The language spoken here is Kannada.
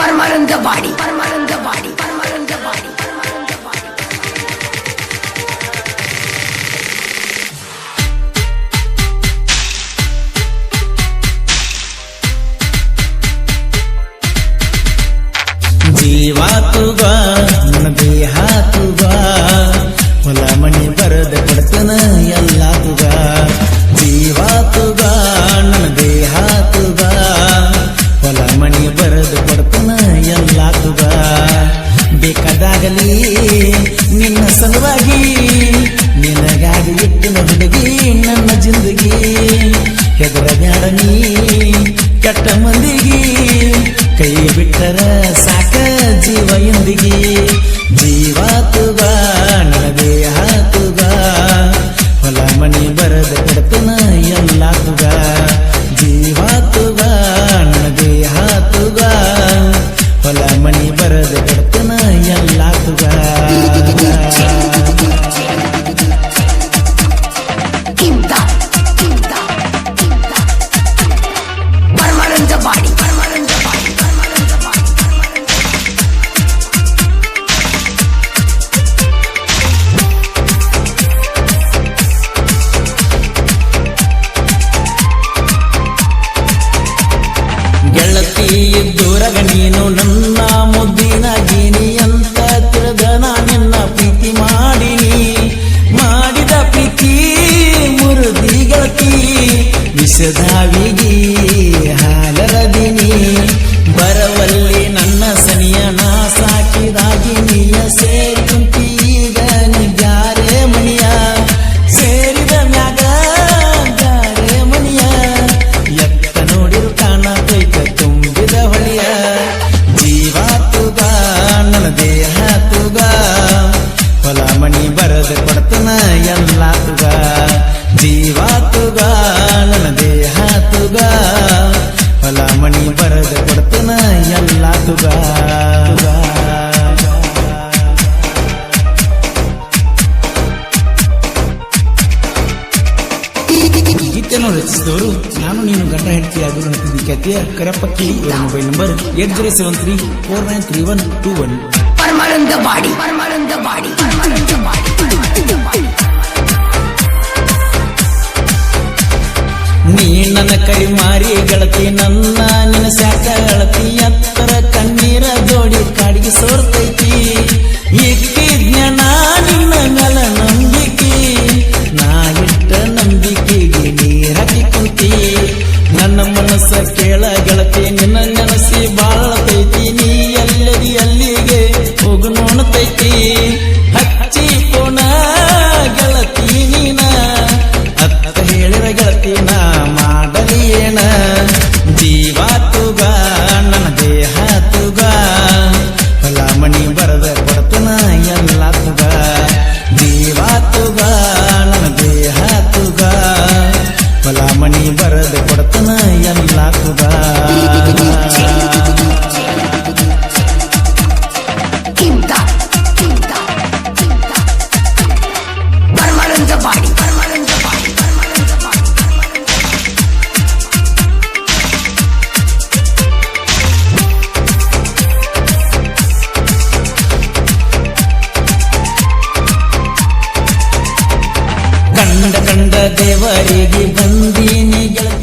ಪರಮಾನಂದವಾಡಿ ಜೀವ ತುಗ ನನ್ನ ದೇಹ ತುಗ ಹೊಲ ಮಣಿ ಬರದ ಕೊಡ್ತನ ಎಲ್ಲ ತುಗ ಜೀವ ತುಗ ನನ್ನ ದೇಹ ತುಗ ಹೊಲ ಮಣಿ ಬರದ ಕೊಡ್ತನ ಎಲ್ಲ ತುಗ ಬೇಕಾದಾಗಲಿ ನಿನ್ನ ಸಲುವಾಗಿ ನಿನಗಾಗಿ ಇಟ್ಟಿನ ಹುಡುಗಿ ನನ್ನ ಜಿಂದಗಿ ಹೆದರ ಬ್ಯಾಡ ನೀ ಕೆಟ್ಟ ಮಂದಿಗಿ ಕೈ ಬಿಟ್ಟರ ಸಾಕ ಜೀವ ಎಂದಿಗಿ ಜೀವ ತುಗ ನನ್ನ ದೇಹ ತುಗ ಹೊಲ ಮಣಿ ಬರದ ಕೊಡ್ತನ ಎಲ್ಲ ತುಗ ಜೀವ ತುಗ ನನ್ನ ದೇಹ ತುಗ ಹೊಲ ಮಣಿ ಬರದ ಕೊಡ್ತನ ಎಲ್ಲ ತುಗ ಗೆಳತಿ ಇದ್ದೂರಗ ನೀನು ನನ್ನ ಮುದ್ದಿನ ಗೀನಿ ಅಂತ ತಿಳಿದ ನಿನ್ನ ಪ್ರೀತಿ ಮಾಡಿದ ಪ್ರೀತಿ ಮುರುದಿ ಗೆಳತಿ ವಿಷದಾವಿಗಿ ಹಾಲರದಿನಿ ಬರವಲ್ಲಿ ನನ್ನ ಸನಿಯ ನಾ ಸಾಕಿದಾಗಿ ನೀಯ ಸೇರಿ ಕುಂತಿ ಈಗ ನೀ ಬ್ಯಾರೆ ಮನಿಯ ಸೇರಿದ ಮ್ಯಾಗ ಬ್ಯಾರೆ ಮನಿಯ ಎತ್ತ ನೋಡಿರು ಕಾಣತೈತ ತುಂಬಿದ ಹೊಳಿಯ ಜೀವ ತುಗ ನನ್ನ ದೇಹ ತುಗ ಹೊಲ ಮಣಿ ಬರದ ಕೊಡ್ತನ ಎಲ್ಲ ತುಗ ಜೀವ ತುಗ ನನ್ನ ದೇಹ ತುಗ ಹೊಲ ಮಣಿ ಬರದ ಕೊಡ್ತನ ಎಲ್ಲ ತುಗ ಗೀತೆಯನ್ನು ರಚಿಸಿದವರು ನಾನು ನೀನು ಗಂಡ ಹೆಂಡತಿಯಾಗಲು ಅಂತಿದ್ದ ಖ್ಯಾತಿಯ ಕರಪಕ್ಕಿ ಇವರ ಮೊಬೈಲ್ ನಂಬರ್ 8073493121. ಪರಮಾನಂದವಾಡಿ ನೀ ನನ್ನ ಕೈ ಮಾರಿ ಗೆಳತಿ ನನ್ನ ನಿನ್ನ ಸ್ಯಾಕ ಗೆಳತಿ ಎತ್ತರ ಕಣ್ಣೀರ ಜೋಡಿ ಕಾಡಿಗೆ ಸೋರ್ತೈತಿ ಇಕ್ಕಿ ಜ್ಞಾನ ನಿನ್ನ ಮೇಲ ನಂಬಿಕೆ ನಾ ಇಟ್ಟ ನಂಬಿಕೆಗೆ ನೀರ್ ಹಾಕಿ ಕುಂತಿ ನನ್ನ ಮನಸ್ಸ ಕೇಳ ಗೆಳತಿ ನಿನ್ನ ನೆನಸಿ ಬಾಳತೈತಿ ನೀ ಎಲ್ಲದಿ ಅಲ್ಲಿಗೆ ಹೋಗು ನೋಣತೈತಿ ಹಚ್ಚಿ ಪೋಣ ಗೆಳತಿ ನೀನ ಅತ್ತ ಹೇಳಿರ ಗೆಳತಿ ನಾ ಮಾಡಲಿ ಏನ ಜೀವ ತುಗ ನನ್ನ ದೇಹ ತುಗ ಹೊಲ ಮಣಿ ಬರದ ಕೊಡ್ತನ ಎಲ್ಲ ತುಗ ಜೀವ ತುಗ ನನ್ನ ದೇಹ ತುಗ ಹೊಲ ಮಣಿ ಬರದ ಕೊಡ್ತನ ಎಲ್ಲ ತುಗ ಕಂಡ ದೇವರಿಗೆ ಬಂದೀನಿ ಗೆಳತಿ